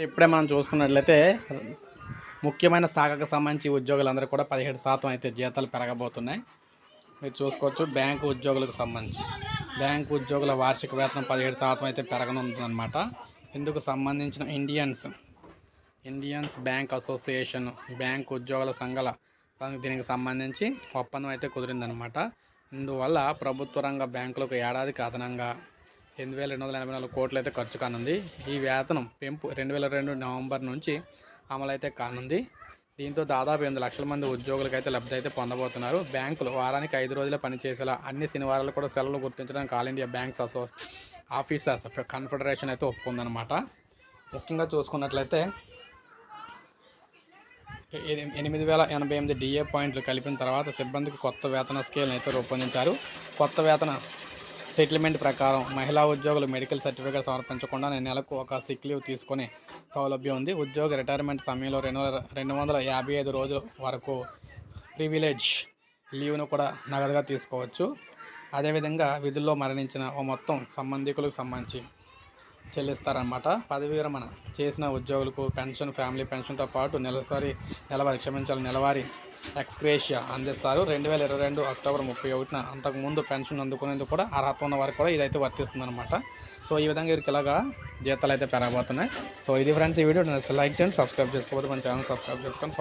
ఇప్పుడే మనం చూసుకున్నట్లయితే ముఖ్యమైన శాఖకు సంబంధించి ఉద్యోగులందరూ కూడా 17% అయితే జీతాలు పెరగబోతున్నాయి. మీరు చూసుకోవచ్చు. బ్యాంకు ఉద్యోగులకు సంబంధించి బ్యాంకు ఉద్యోగుల వార్షిక వేతనం 17% అయితే పెరగనుందన్నమాట. ఇందుకు సంబంధించిన ఇండియన్స్ బ్యాంక్ అసోసియేషన్ బ్యాంకు ఉద్యోగుల సంఘాల దీనికి సంబంధించి ఒప్పందం అయితే కుదిరిందనమాట. ఇందువల్ల ప్రభుత్వ రంగ బ్యాంకులకు ఏడాదికి అదనంగా 8,284 కోట్లు అయితే ఖర్చు కానుంది. ఈ వేతనం పెంపు 2022 నవంబర్ నుంచి అమలైతే కానుంది. దీంతో దాదాపు 8 లక్షల మంది ఉద్యోగులకు అయితే లబ్ధి అయితే పొందబోతున్నారు. బ్యాంకులు వారానికి 5 రోజులే పనిచేసేలా అన్ని శనివారాలు కూడా సెలవులు గుర్తించడానికి all India banks officers confederation అయితే ఒప్పుకుందనమాట. ముఖ్యంగా చూసుకున్నట్లయితే 8,088 డిఏ పాయింట్లు కలిపిన తర్వాత సిబ్బందికి కొత్త వేతన స్కేల్ని అయితే రూపొందించారు. కొత్త వేతన సెటిల్మెంట్ ప్రకారం మహిళా ఉద్యోగులు మెడికల్ సర్టిఫికేట్ సమర్పించకుండా నెలకు ఒక సిక్ లీవ్ తీసుకునే సౌలభ్యం ఉంది. ఉద్యోగ రిటైర్మెంట్ సమయంలో 255 రోజుల వరకు ప్రివిలేజ్ లీవ్ను కూడా నగదుగా తీసుకోవచ్చు. అదేవిధంగా విధుల్లో మరణించిన ఓ మొత్తం సంబంధికులకు సంబంధించి చెల్లిస్తారన్నమాట. పదవి విరమణ చేసిన ఉద్యోగులకు పెన్షన్, ఫ్యామిలీ పెన్షన్తో పాటు నెలవారీ ఎక్స్గ్రేషియా అందిస్తారు. 2022 అక్టోబర్ 31న అంతకుముందు పెన్షన్ అందుకునేందుకు కూడా అర్హత ఉన్న వారికి కూడా ఇదైతే వర్తిస్తుందన్నమాట. సో ఈ విధంగా వీరికి ఇలాగా జీతాలు అయితే పెరగబోతున్నాయి. సో ఇది ఫ్రెండ్స్, ఈ వీడియో లైక్ చేయండి, సబ్స్క్రైబ్ చేసుకోకపోతే మన ఛానల్ సబ్స్క్రైబ్ చేసుకొని